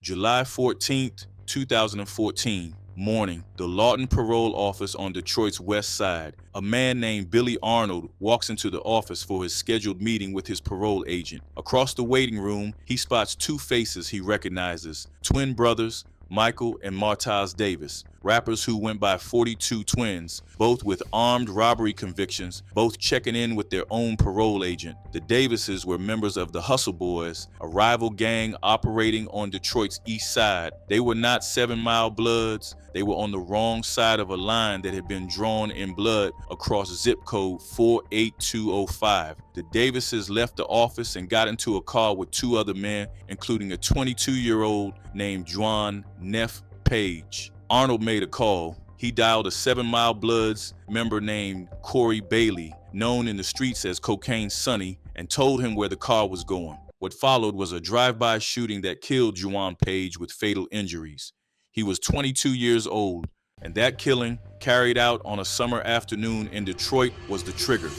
July 14th, 2014, morning, the Lawton parole office on Detroit's west side. A man named Billy Arnold walks into the office for his scheduled meeting with his parole agent. Across the waiting room, he spots two faces he recognizes, twin brothers, Michael and Martaze Davis, rappers who went by 42 Twinz, both with armed robbery convictions, both checking in with their own parole agent. The Davises were members of the Hustle Boys, a rival gang operating on Detroit's east side. They were not 7 Mile Bloods. They were on the wrong side of a line that had been drawn in blood across zip code 48205. The Davises left the office and got into a car with two other men, including a 22-year-old named Juan Neff Page. Arnold made a call. He dialed a 7 Mile Bloods member named Corey Bailey, known in the streets as Cocaine Sonny, and told him where the car was going. What followed was a drive-by shooting that killed Juwan Page with fatal injuries. He was 22 years old, and that killing, carried out on a summer afternoon in Detroit, was the trigger.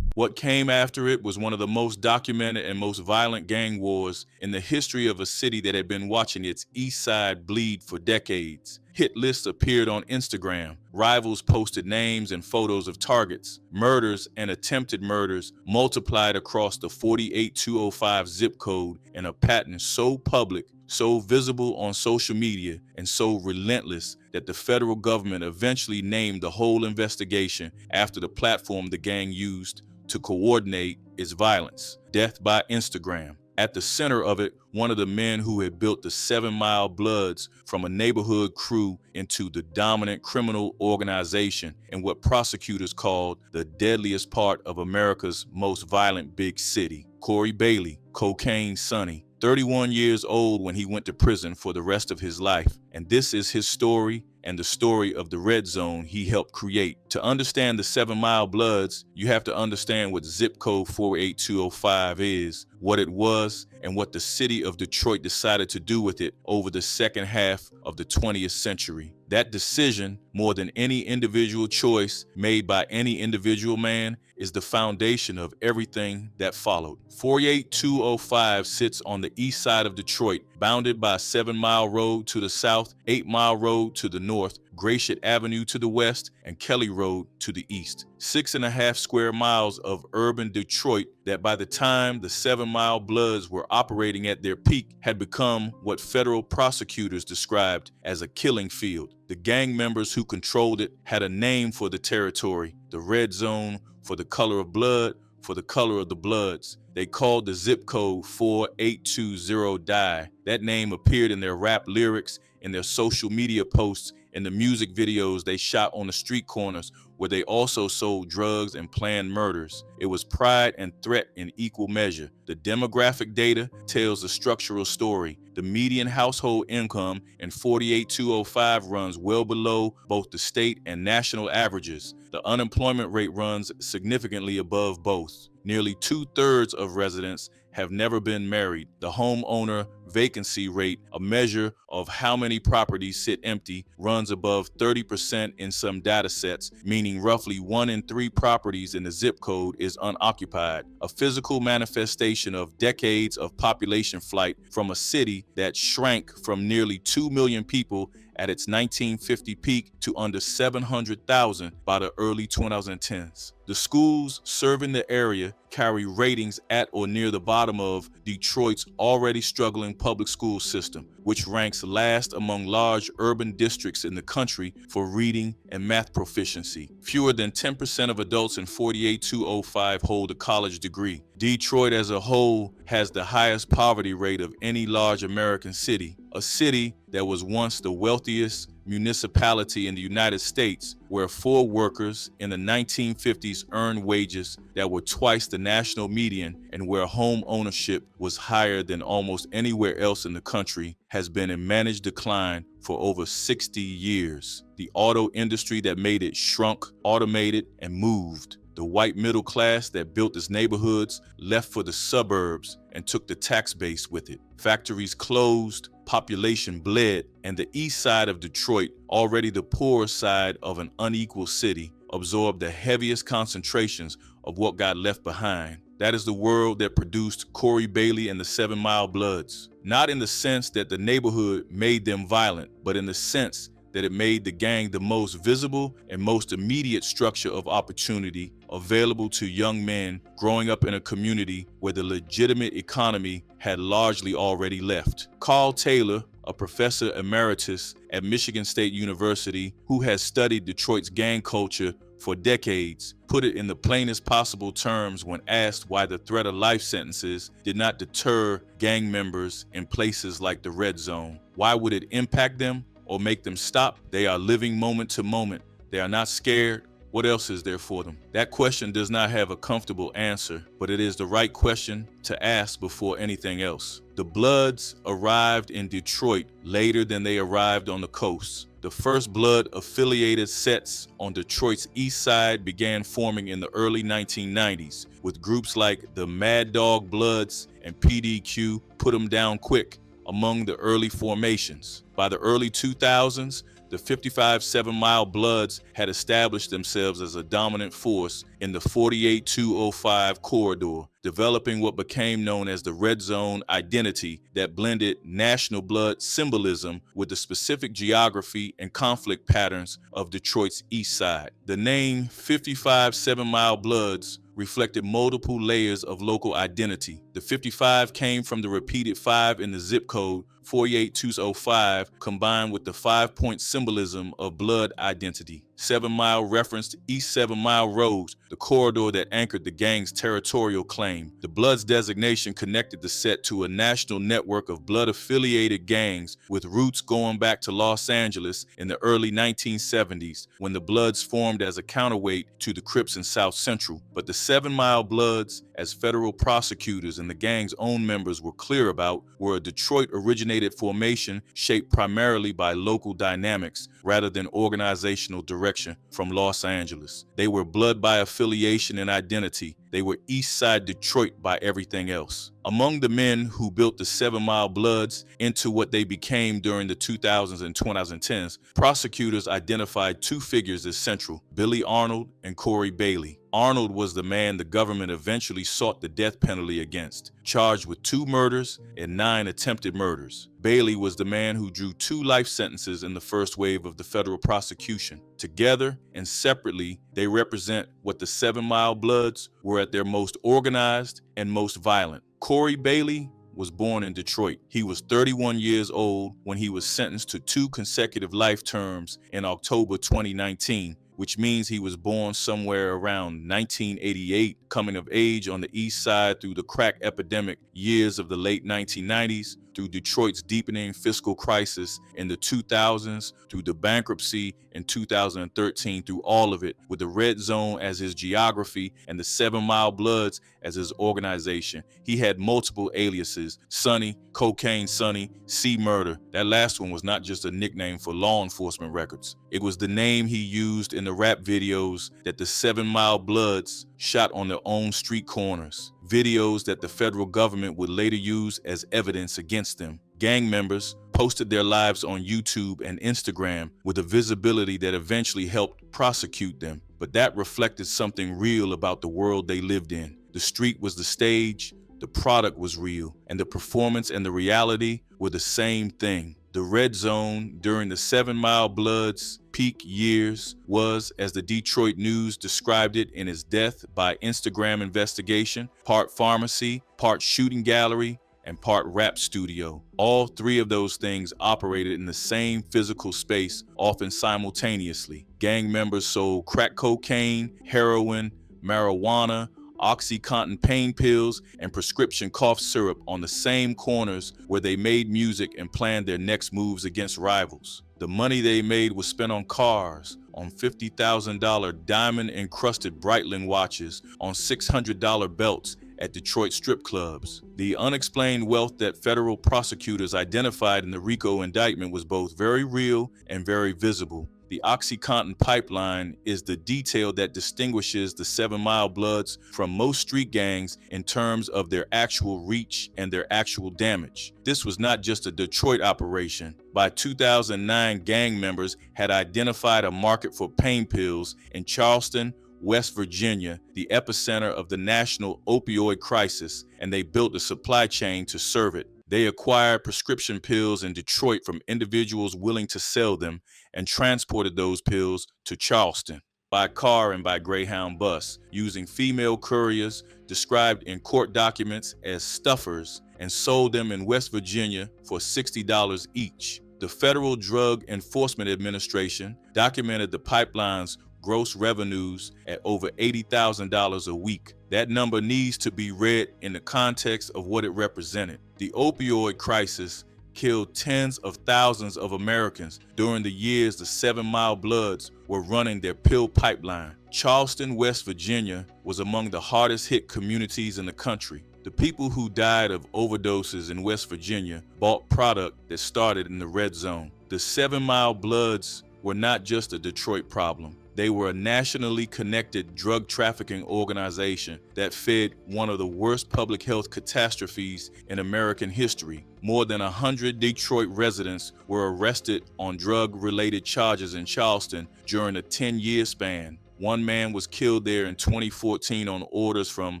What came after it was one of the most documented and most violent gang wars in the history of a city that had been watching its east side bleed for decades. Hit lists appeared on Instagram. Rivals posted names and photos of targets. Murders and attempted murders multiplied across the 48205 zip code in a pattern so public, so visible on social media, and so relentless that the federal government eventually named the whole investigation after the platform the gang used to coordinate its violence: death by Instagram. At the center of it, one of the men who had built the 7 Mile Bloods from a neighborhood crew into the dominant criminal organization in what prosecutors called the deadliest part of America's most violent big city. Corey Bailey, Cocaine Sonny, 31 years old when he went to prison for the rest of his life. And this is his story and the story of the red zone he helped create. To understand the 7 Mile Bloods, you have to understand what zip code 48205 is, what it was, and what the city of Detroit decided to do with it over the second half of the 20th century. That decision, more than any individual choice made by any individual man, is the foundation of everything that followed. 48205 sits on the east side of Detroit, bounded by 7 Mile Road to the south, 8 Mile Road to the north, Gratiot Avenue to the west, and Kelly Road to the east. 6.5 square miles of urban Detroit that by the time the 7 Mile Bloods were operating at their peak had become what federal prosecutors described as a killing field. The gang members who controlled it had a name for the territory: the red zone, for the color of blood, for the color of the Bloods. They called the zip code 4820 Die. That name appeared in their rap lyrics, in their social media posts, in the music videos they shot on the street corners, where they also sold drugs and planned murders. It was pride and threat in equal measure. The demographic data tells a structural story. The median household income in 48205 runs well below both the state and national averages. The unemployment rate runs significantly above both. Nearly 2/3 of residents have never been married. The homeowner vacancy rate, a measure of how many properties sit empty, runs above 30% in some data sets, meaning roughly 1 in 3 properties in the zip code is unoccupied, a physical manifestation of decades of population flight from a city that shrank from nearly 2 million people at its 1950 peak to under 700,000 by the early 2010s. The schools serving the area carry ratings at or near the bottom of Detroit's already struggling public school system, which ranks last among large urban districts in the country for reading and math proficiency. Fewer than 10% of adults in 48205 hold a college degree. Detroit as a whole has the highest poverty rate of any large American city, a city that was once the wealthiest municipality in the United States, where 4 workers in the 1950s earned wages that were twice the national median, and where home ownership was higher than almost anywhere else in the country, has been in managed decline for over 60 years. The auto industry that made it shrunk, automated, and moved. The white middle class that built its neighborhoods left for the suburbs and took the tax base with it. Factories closed, population bled, and the east side of Detroit, already the poorer side of an unequal city, absorbed the heaviest concentrations of what got left behind. That is the world that produced Corey Bailey and the 7 Mile Bloods. Not in the sense that the neighborhood made them violent, but in the sense that it made the gang the most visible and most immediate structure of opportunity available to young men growing up in a community where the legitimate economy had largely already left. Carl Taylor, a professor emeritus at Michigan State University who has studied Detroit's gang culture for decades, put it in the plainest possible terms when asked why the threat of life sentences did not deter gang members in places like the Red Zone. Why would it impact them or make them stop? They are living moment to moment. They are not scared. What else is there for them? That question does not have a comfortable answer, but it is the right question to ask before anything else. The Bloods arrived in Detroit later than they arrived on the coast. The first Blood-affiliated sets on Detroit's east side began forming in the early 1990s, with groups like the Mad Dog Bloods and PDQ Put 'em Down Quick among the early formations. By the early 2000s, the 55 7 Mile Bloods had established themselves as a dominant force in the 48205 corridor, developing what became known as the Red Zone identity that blended national blood symbolism with the specific geography and conflict patterns of Detroit's east side. The name 55 7 Mile Bloods reflected multiple layers of local identity. The 55 came from the repeated 5 in the zip code 48205, combined with the 5-point symbolism of blood identity. 7 Mile referenced East 7 Mile Road, the corridor that anchored the gang's territorial claim. The Bloods designation connected the set to a national network of blood-affiliated gangs with roots going back to Los Angeles in the early 1970s, when the Bloods formed as a counterweight to the Crips in South Central. But the 7 Mile Bloods, as federal prosecutors and the gang's own members were clear about, were a Detroit-originated formation shaped primarily by local dynamics rather than organizational direction from Los Angeles. They were blood by affiliation and identity. They were East Side Detroit by everything else. Among the men who built the 7 Mile Bloods into what they became during the 2000s and 2010s, prosecutors identified two figures as central: Billy Arnold and Corey Bailey. Arnold was the man the government eventually sought the death penalty against, charged with 2 murders and 9 attempted murders. Bailey was the man who drew 2 life sentences in the first wave of the federal prosecution. Together and separately, they represent what the 7 Mile Bloods were at their most organized and most violent. Corey Bailey was born in Detroit. He was 31 years old when he was sentenced to 2 consecutive life terms in October 2019, which means he was born somewhere around 1988, coming of age on the east side through the crack epidemic years of the late 1990s, through Detroit's deepening fiscal crisis in the 2000s, through the bankruptcy in 2013, through all of it, with the Red Zone as his geography and the 7 Mile Bloods as his organization. He had multiple aliases: Sonny, Cocaine Sonny, C Murder. That last one was not just a nickname for law enforcement records. It was the name he used in the rap videos that the 7 Mile Bloods shot on their own street corners, videos that the federal government would later use as evidence against them. Gang members posted their lives on YouTube and Instagram with a visibility that eventually helped prosecute them, but that reflected something real about the world they lived in. The street was the stage, the product was real, and the performance and the reality were the same thing. The Red Zone during the 7 Mile Bloods' peak years was, as the Detroit News described it in its death by Instagram investigation, part pharmacy, part shooting gallery, and part rap studio. All 3 of those things operated in the same physical space, often simultaneously. Gang members sold crack cocaine, heroin, marijuana, OxyContin pain pills, and prescription cough syrup on the same corners where they made music and planned their next moves against rivals. The money they made was spent on cars, on $50,000 diamond-encrusted Breitling watches, on $600 belts at Detroit strip clubs. The unexplained wealth that federal prosecutors identified in the RICO indictment was both very real and very visible. The OxyContin pipeline is the detail that distinguishes the 7 Mile Bloods from most street gangs in terms of their actual reach and their actual damage. This was not just a Detroit operation. By 2009, gang members had identified a market for pain pills in Charleston, West Virginia, the epicenter of the national opioid crisis, and they built a supply chain to serve it. They acquired prescription pills in Detroit from individuals willing to sell them and transported those pills to Charleston by car and by Greyhound bus, using female couriers described in court documents as stuffers, and sold them in West Virginia for $60 each. The Federal Drug Enforcement Administration documented the pipeline's gross revenues at over $80,000 a week. That number needs to be read in the context of what it represented. The opioid crisis killed tens of thousands of Americans during the years the 7 Mile Bloods were running their pill pipeline. Charleston, West Virginia was among the hardest hit communities in the country. The people who died of overdoses in West Virginia bought product that started in the red zone. The 7 Mile Bloods were not just a Detroit problem. They were a nationally connected drug trafficking organization that fed one of the worst public health catastrophes in American history. More than 100 Detroit residents were arrested on drug-related charges in Charleston during a 10-year span. One man was killed there in 2014 on orders from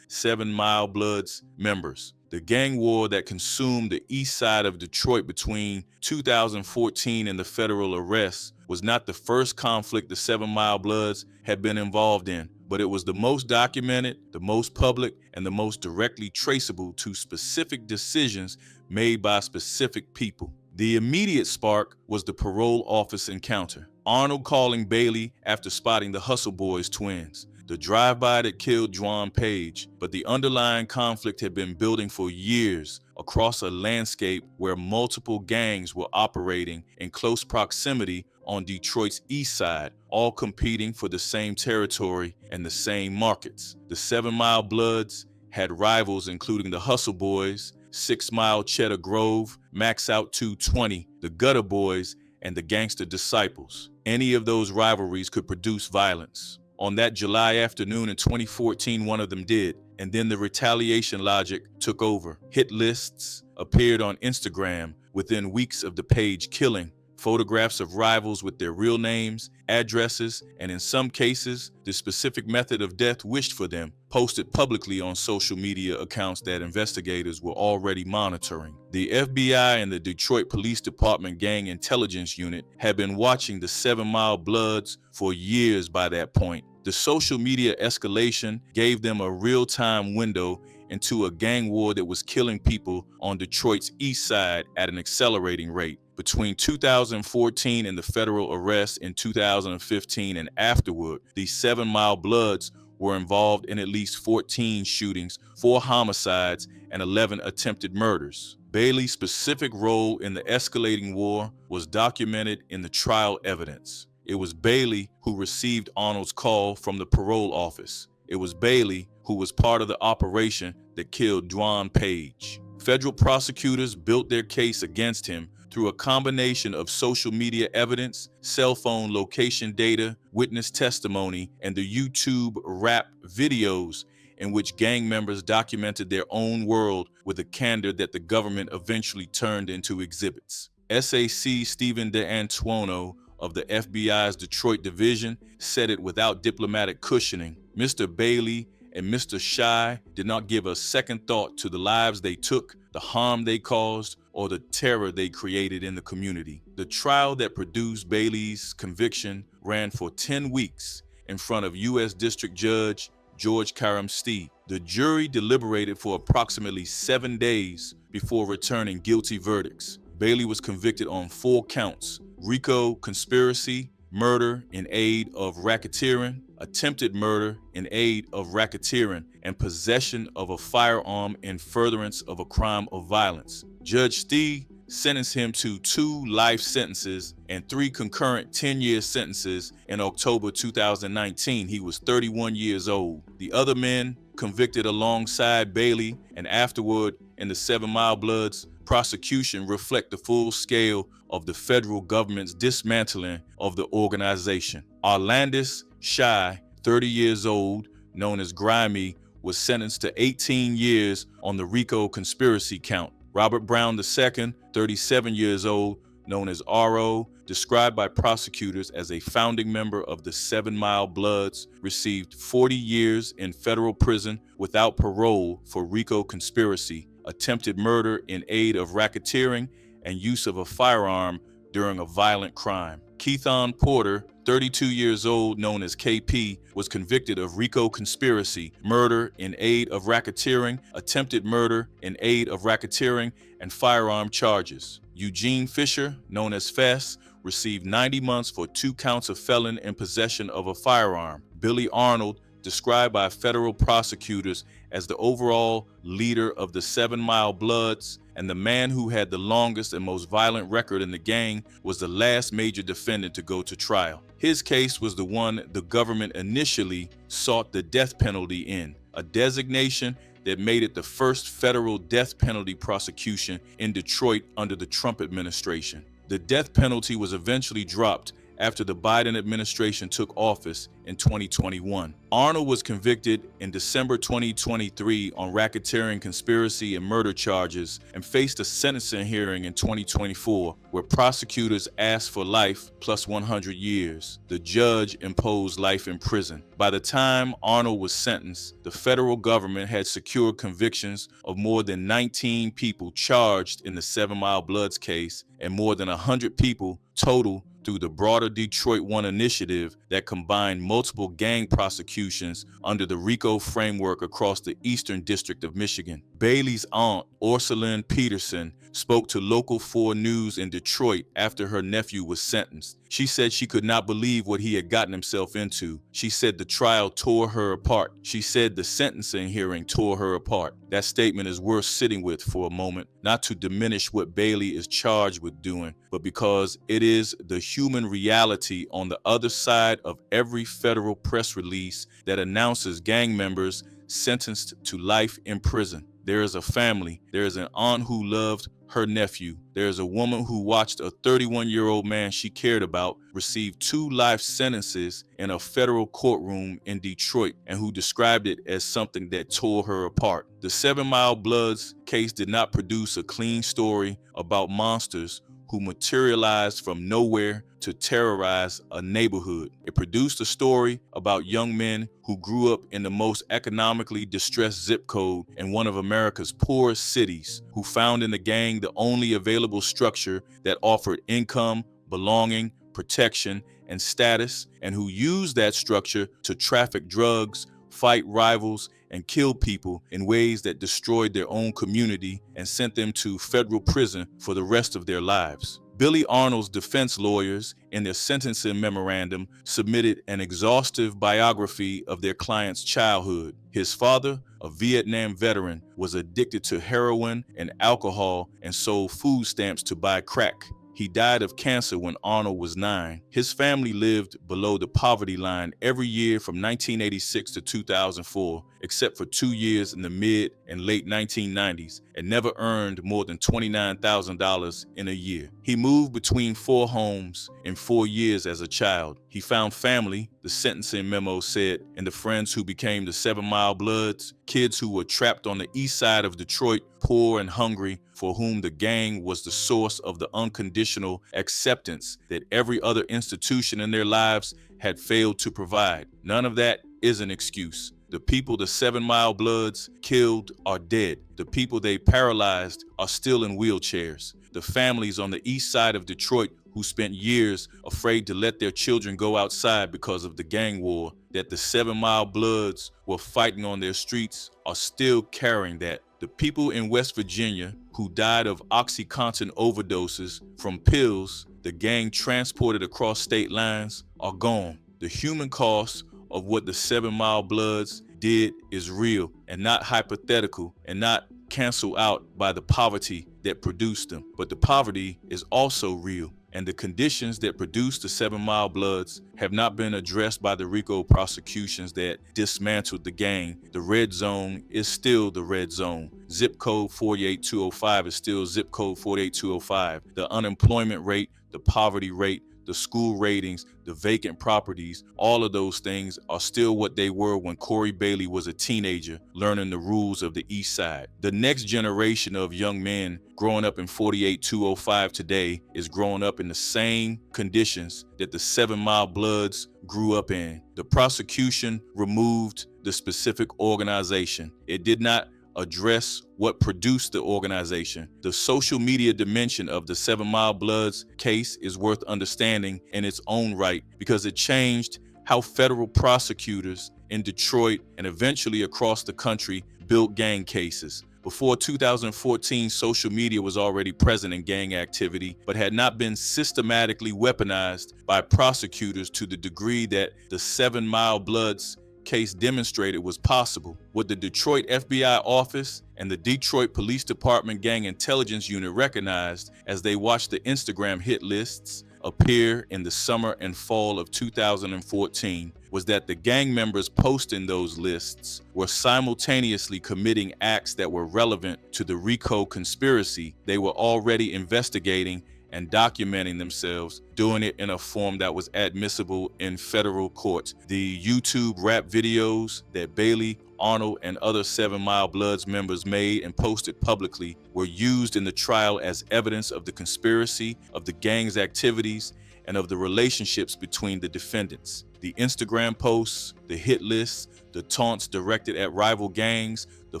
7 Mile Bloods members. The gang war that consumed the east side of Detroit between 2014 and the federal arrests was not the first conflict the 7 Mile Bloods had been involved in, but it was the most documented, the most public, and the most directly traceable to specific decisions made by specific people. The immediate spark was the parole office encounter. Arnold calling Bailey after spotting the Hustle Boys twins, the drive-by that killed Dwan Page, but the underlying conflict had been building for years across a landscape where multiple gangs were operating in close proximity on Detroit's east side, all competing for the same territory and the same markets. The 7 Mile Bloods had rivals including the Hustle Boys, 6 Mile Cheddar Grove, Max Out 220, the Gutter Boys, and the Gangster Disciples. Any of those rivalries could produce violence. On that July afternoon in 2014, one of them did, and then the retaliation logic took over. Hit lists appeared on Instagram within weeks of the Page killing. Photographs of rivals with their real names, addresses, and in some cases, the specific method of death wished for them, posted publicly on social media accounts that investigators were already monitoring. The FBI and the Detroit Police Department Gang Intelligence Unit had been watching the 7 Mile Bloods for years by that point. The social media escalation gave them a real-time window into a gang war that was killing people on Detroit's east side at an accelerating rate. Between 2014 and the federal arrest in 2015 and afterward, the 7 Mile Bloods were involved in at least 14 shootings, 4 homicides, and 11 attempted murders. Bailey's specific role in the escalating war was documented in the trial evidence. It was Bailey who received Arnold's call from the parole office. It was Bailey who was part of the operation that killed Dwan Page. Federal prosecutors built their case against him through a combination of social media evidence, cell phone location data, witness testimony, and the YouTube rap videos in which gang members documented their own world with a candor that the government eventually turned into exhibits. SAC Stephen DeAntuono of the FBI's Detroit Division said it without diplomatic cushioning. Mr. Bailey and Mr. Shy did not give a second thought to the lives they took, the harm they caused, or the terror they created in the community. The trial that produced Bailey's conviction ran for 10 weeks in front of U.S. District Judge George Karamsteed. The jury deliberated for approximately 7 days before returning guilty verdicts. Bailey was convicted on 4 counts: RICO conspiracy, murder in aid of racketeering, attempted murder in aid of racketeering, and possession of a firearm in furtherance of a crime of violence. Judge Stee sentenced him to 2 life sentences and 3 concurrent 10-year sentences in October 2019. He was 31 years old. The other men convicted alongside Bailey and afterward in the 7 Mile Bloods prosecution reflect the full scale of the federal government's dismantling of the organization. Arlandis Shy, 30 years old, known as Grimy, was sentenced to 18 years on the RICO conspiracy count. Robert Brown II, 37 years old, known as RO, described by prosecutors as a founding member of the 7 Mile Bloods, received 40 years in federal prison without parole for RICO conspiracy, attempted murder in aid of racketeering, and use of a firearm during a violent crime. Keithon Porter, 32 years old, known as KP, was convicted of RICO conspiracy, murder in aid of racketeering, attempted murder in aid of racketeering, and firearm charges. Eugene Fisher, known as Fess, received 90 months for 2 counts of felon in possession of a firearm. Billy Arnold, described by federal prosecutors as the overall leader of the 7 Mile Bloods and the man who had the longest and most violent record in the gang, was the last major defendant to go to trial. His case was the one the government initially sought the death penalty in, a designation that made it the first federal death penalty prosecution in Detroit under the Trump administration. The death penalty was eventually dropped after the Biden administration took office in 2021. Arnold was convicted in December 2023 on racketeering, conspiracy, and murder charges and faced a sentencing hearing in 2024 where prosecutors asked for life plus 100 years. The judge imposed life in prison. By the time Arnold was sentenced, the federal government had secured convictions of more than 19 people charged in the 7 Mile Bloods case and more than 100 people total through the broader Detroit One initiative that combined multiple gang prosecutions under the RICO framework across the Eastern District of Michigan. Bailey's aunt, Ursuline Peterson, spoke to Local 4 News in Detroit after her nephew was sentenced. She said she could not believe what he had gotten himself into. She said the trial tore her apart. She said the sentencing hearing tore her apart. That statement is worth sitting with for a moment, not to diminish what Bailey is charged with doing, but because it is the human reality on the other side of every federal press release that announces gang members sentenced to life in prison. There is a family. There is an aunt who loved her nephew. There is a woman who watched a 31-year-old man she cared about receive 2 life sentences in a federal courtroom in Detroit and who described it as something that tore her apart. The 7 Mile Bloods case did not produce a clean story about monsters who materialized from nowhere to terrorize a neighborhood. It produced a story about young men who grew up in the most economically distressed zip code in one of America's poorest cities, who found in the gang the only available structure that offered income, belonging, protection, and status, and who used that structure to traffic drugs, fight rivals, and kill people in ways that destroyed their own community and sent them to federal prison for the rest of their lives. Billy Arnold's defense lawyers, in their sentencing memorandum, submitted an exhaustive biography of their client's childhood. His father, a Vietnam veteran, was addicted to heroin and alcohol and sold food stamps to buy crack. He died of cancer when Arnold was 9. His family lived below the poverty line every year from 1986 to 2004, except for 2 years in the mid and late 1990s, and never earned more than $29,000 in a year. He moved between 4 homes in 4 years as a child. He found family, the sentencing memo said, and the friends who became the 7 Mile Bloods, kids who were trapped on the east side of Detroit, poor and hungry, for whom the gang was the source of the unconditional acceptance that every other institution in their lives had failed to provide. None of that is an excuse. The people the 7 Mile Bloods killed are dead. The people they paralyzed are still in wheelchairs. The families on the east side of Detroit who spent years afraid to let their children go outside because of the gang war that the 7 Mile Bloods were fighting on their streets are still carrying that. The people in West Virginia who died of OxyContin overdoses from pills the gang transported across state lines are gone. The human cost of what the 7 Mile Bloods did is real and not hypothetical and not canceled out by the poverty that produced them. But the poverty is also real, and the conditions that produced the 7 Mile Bloods have not been addressed by the RICO prosecutions that dismantled the gang. The red zone is still the red zone. Zip code 48205 is still zip code 48205. The unemployment rate, the poverty rate, the school ratings, the vacant properties, all of those things are still what they were when Corey Bailey was a teenager learning the rules of the East Side. The next generation of young men growing up in 48205 today is growing up in the same conditions that the 7 Mile Bloods grew up in. The prosecution removed the specific organization. It did not address what produced the organization. The social media dimension of the 7 Mile Bloods case is worth understanding in its own right because it changed how federal prosecutors in Detroit and eventually across the country built gang cases. Before 2014, social media was already present in gang activity, but had not been systematically weaponized by prosecutors to the degree that the 7 Mile Bloods case demonstrated was possible. What the Detroit FBI office and the Detroit Police Department Gang Intelligence Unit recognized as they watched the Instagram hit lists appear in the summer and fall of 2014 was that the gang members posting those lists were simultaneously committing acts that were relevant to the RICO conspiracy they were already investigating and documenting themselves, doing it in a form that was admissible in federal courts. The YouTube rap videos that Billy Arnold and other 7 Mile Bloods members made and posted publicly were used in the trial as evidence of the conspiracy, of the gang's activities, and of the relationships between the defendants. The Instagram posts, the hit lists, the taunts directed at rival gangs, the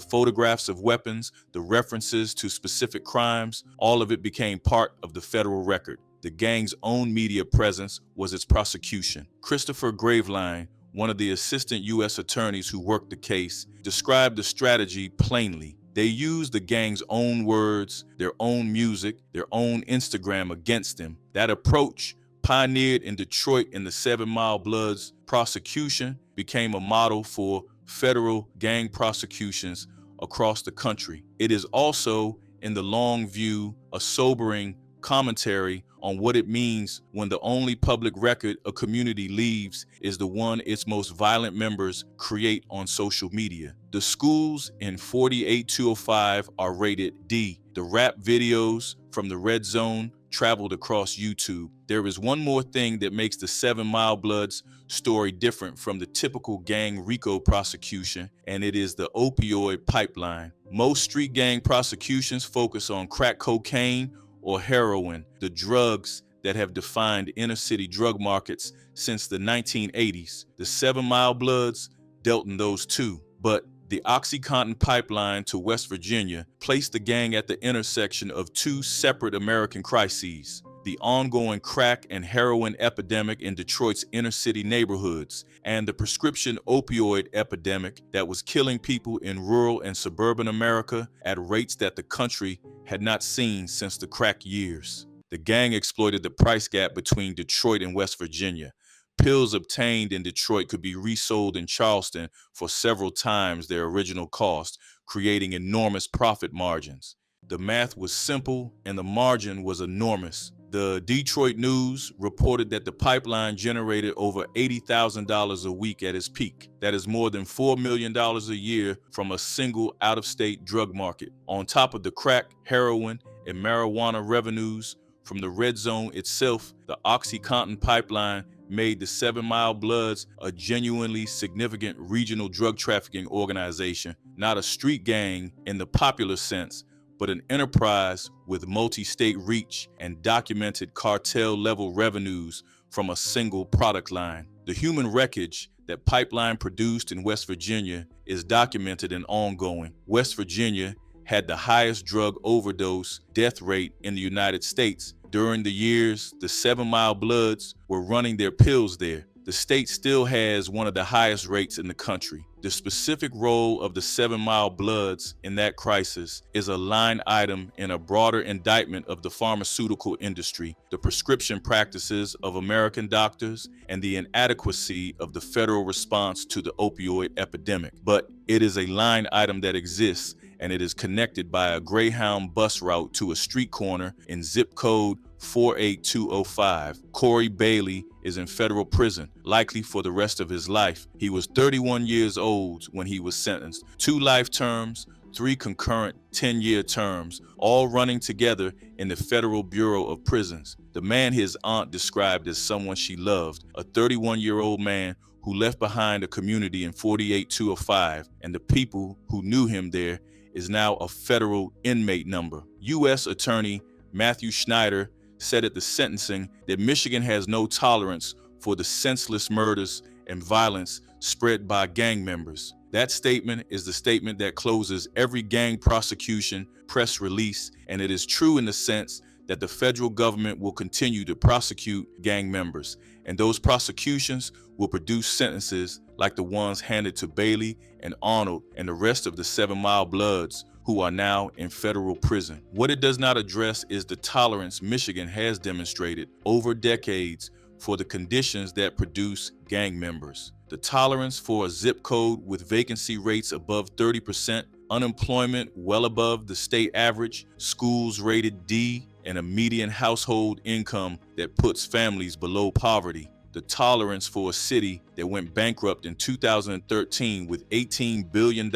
photographs of weapons, the references to specific crimes, all of it became part of the federal record. The gang's own media presence was its prosecution. Christopher Graveline, one of the assistant U.S. attorneys who worked the case, described the strategy plainly. They used the gang's own words, their own music, their own Instagram against them. That approach, pioneered in Detroit in the 7 Mile Bloods prosecution, became a model for federal gang prosecutions across the country. It is also, in the long view, a sobering commentary on what it means when the only public record a community leaves is the one its most violent members create on social media. The schools in 48205 are rated D. The rap videos from the Red Zone traveled across YouTube. There is one more thing that makes the 7 Mile Bloods story different from the typical gang RICO prosecution, and it is the opioid pipeline. Most street gang prosecutions focus on crack cocaine or heroin, the drugs that have defined inner city drug markets since the 1980s. The 7 Mile Bloods dealt in those too, but the OxyContin pipeline to West Virginia placed the gang at the intersection of two separate American crises: the ongoing crack and heroin epidemic in Detroit's inner city neighborhoods, and the prescription opioid epidemic that was killing people in rural and suburban America at rates that the country had not seen since the crack years. The gang exploited the price gap between Detroit and West Virginia. Pills obtained in Detroit could be resold in Charleston for several times their original cost, creating enormous profit margins. The math was simple and the margin was enormous. The Detroit News reported that the pipeline generated over $80,000 a week at its peak. That is more than $4 million a year from a single out-of-state drug market. On top of the crack, heroin, and marijuana revenues from the Red Zone itself, the OxyContin pipeline made the 7 Mile Bloods a genuinely significant regional drug trafficking organization, not a street gang in the popular sense, but an enterprise with multi-state reach and documented cartel-level revenues from a single product line. The human wreckage that pipeline produced in West Virginia is documented and ongoing. West Virginia had the highest drug overdose death rate in the United States. During the years the 7 Mile Bloods were running their pills there, the state still has one of the highest rates in the country. The specific role of the 7 Mile Bloods in that crisis is a line item in a broader indictment of the pharmaceutical industry, the prescription practices of American doctors, and the inadequacy of the federal response to the opioid epidemic. But it is a line item that exists, and it is connected by a Greyhound bus route to a street corner in zip code 48205. Corey Bailey is in federal prison, likely for the rest of his life. He was 31 years old when he was sentenced. 2 life terms, 3 concurrent 10-year terms, all running together in the Federal Bureau of Prisons. The man his aunt described as someone she loved, a 31-year-old man who left behind a community in 48205, and the people who knew him there, is now a federal inmate number. U.S. Attorney Matthew Schneider said at the sentencing that Michigan has no tolerance for the senseless murders and violence spread by gang members. That statement is the statement that closes every gang prosecution press release, and it is true in the sense that the federal government will continue to prosecute gang members, and those prosecutions will produce sentences like the ones handed to Bailey and Arnold and the rest of the 7 Mile Bloods who are now in federal prison. What it does not address is the tolerance Michigan has demonstrated over decades for the conditions that produce gang members. The tolerance for a zip code with vacancy rates above 30%, unemployment well above the state average, schools rated D, and a median household income that puts families below poverty. The tolerance for a city that went bankrupt in 2013 with $18 billion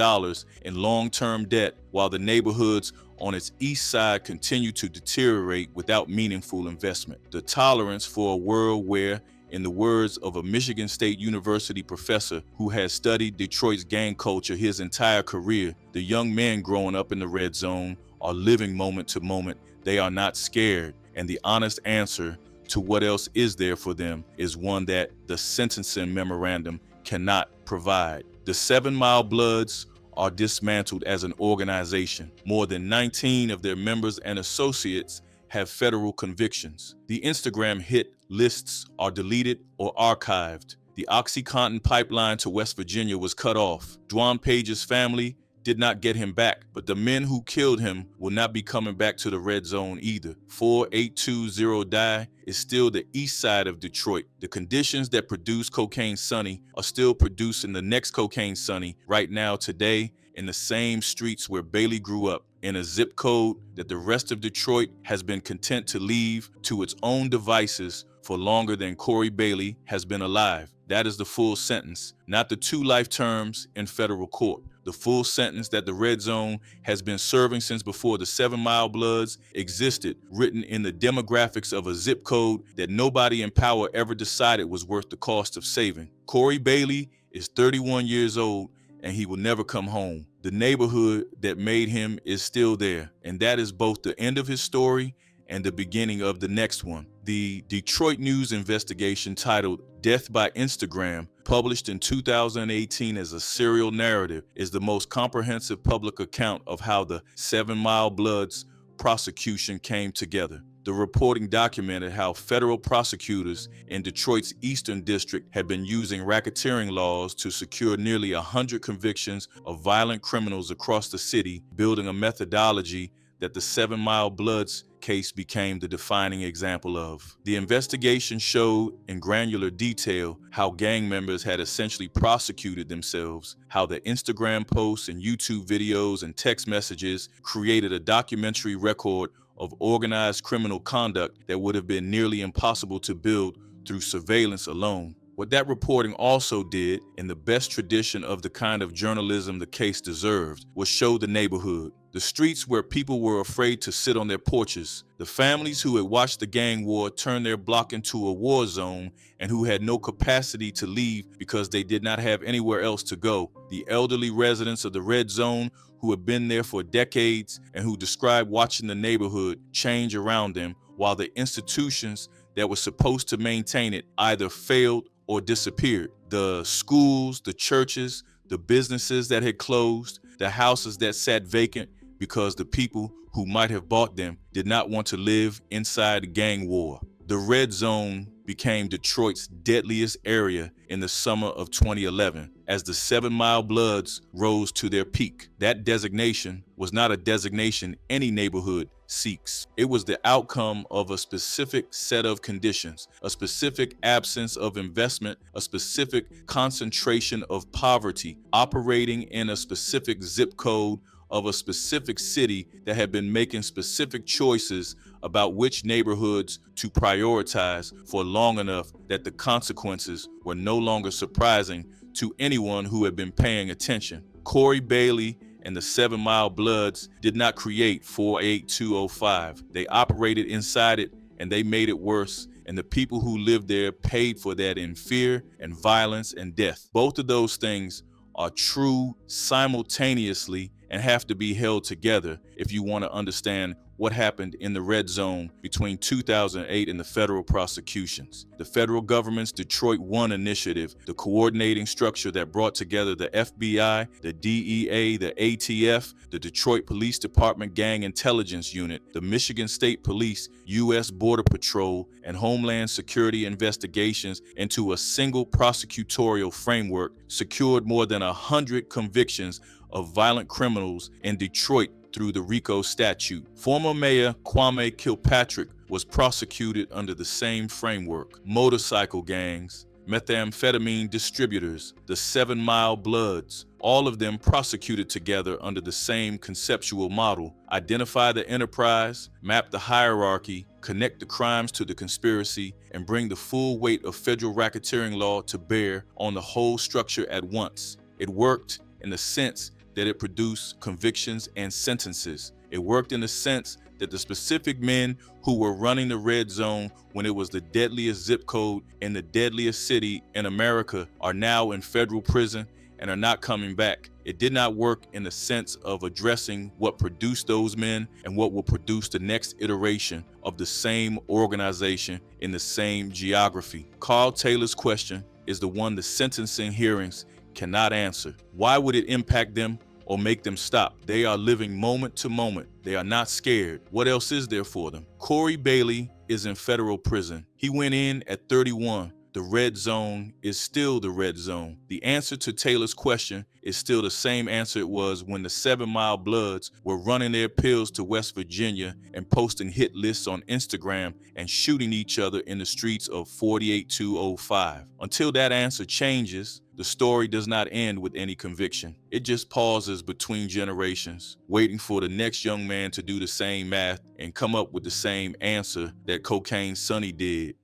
in long-term debt, while the neighborhoods on its east side continue to deteriorate without meaningful investment. The tolerance for a world where, in the words of a Michigan State University professor who has studied Detroit's gang culture his entire career, the young men growing up in the red zone are living moment to moment. They are not scared, and the honest answer to what else is there for them is one that the sentencing memorandum cannot provide. The 7 Mile Bloods are dismantled as an organization. More than 19 of their members and associates have federal convictions. The Instagram hit lists are deleted or archived. The OxyContin pipeline to West Virginia was cut off. Dwan Page's family did not get him back, but the men who killed him will not be coming back to the red zone either. 4820 Die is still the east side of Detroit. The conditions that produce Cocaine Sonny are still producing the next Cocaine Sonny right now today in the same streets where Bailey grew up, in a zip code that the rest of Detroit has been content to leave to its own devices for longer than Corey Bailey has been alive. That is the full sentence, not the 2 life terms in federal court. The full sentence that the red zone has been serving since before the 7 Mile Bloods existed, written in the demographics of a zip code that nobody in power ever decided was worth the cost of saving. Corey Bailey is 31 years old and he will never come home. The neighborhood that made him is still there, and that is both the end of his story and the beginning of the next one. The Detroit News investigation titled Death by Instagram, published in 2018 as a serial narrative, is the most comprehensive public account of how the 7 Mile Bloods prosecution came together. The reporting documented how federal prosecutors in Detroit's Eastern District had been using racketeering laws to secure nearly 100 convictions of violent criminals across the city, building a methodology that the 7 Mile Bloods case became the defining example of. The investigation showed in granular detail how gang members had essentially prosecuted themselves, how the Instagram posts and YouTube videos and text messages created a documentary record of organized criminal conduct that would have been nearly impossible to build through surveillance alone. What that reporting also did, in the best tradition of the kind of journalism the case deserved, was show the neighborhood, the streets where people were afraid to sit on their porches, the families who had watched the gang war turn their block into a war zone and who had no capacity to leave because they did not have anywhere else to go, the elderly residents of the red zone who had been there for decades and who described watching the neighborhood change around them while the institutions that were supposed to maintain it either failed or disappeared. The schools, the churches, the businesses that had closed, the houses that sat vacant because the people who might have bought them did not want to live inside the gang war. The red zone became Detroit's deadliest area in the summer of 2011 as the 7 Mile Bloods rose to their peak. That designation was not a designation any neighborhood seeks. It was the outcome of a specific set of conditions, a specific absence of investment, a specific concentration of poverty, operating in a specific zip code of a specific city that had been making specific choices about which neighborhoods to prioritize for long enough that the consequences were no longer surprising to anyone who had been paying attention. Corey Bailey and the 7 Mile Bloods did not create 48205. They operated inside it, and they made it worse, and the people who lived there paid for that in fear and violence and death. Both of those things are true simultaneously and have to be held together if you want to understand what happened in the red zone between 2008 and the federal prosecutions. The federal government's Detroit One initiative, the coordinating structure that brought together the FBI, the DEA, the ATF, the Detroit Police Department Gang Intelligence Unit, the Michigan State Police, U.S. Border Patrol, and Homeland Security investigations into a single prosecutorial framework, secured more than 100 convictions of violent criminals in Detroit through the RICO statute. Former Mayor Kwame Kilpatrick was prosecuted under the same framework. Motorcycle gangs, methamphetamine distributors, the 7 Mile Bloods, all of them prosecuted together under the same conceptual model. Identify the enterprise, map the hierarchy, connect the crimes to the conspiracy, and bring the full weight of federal racketeering law to bear on the whole structure at once. It worked in the sense that it produced convictions and sentences. It worked in the sense that the specific men who were running the red zone when it was the deadliest zip code in the deadliest city in America are now in federal prison and are not coming back. It did not work in the sense of addressing what produced those men and what will produce the next iteration of the same organization in the same geography. Carl Taylor's question is the one the sentencing hearings cannot answer. Why would it impact them or make them stop? They are living moment to moment. They are not scared. What else is there for them? Corey Bailey is in federal prison. He went in at 31. The red zone is still the red zone. The answer to Taylor's question is still the same answer it was when the 7 Mile Bloods were running their pills to West Virginia and posting hit lists on Instagram and shooting each other in the streets of 48205. Until that answer changes, the story does not end with any conviction. It just pauses between generations, waiting for the next young man to do the same math and come up with the same answer that Cocaine Sonny did.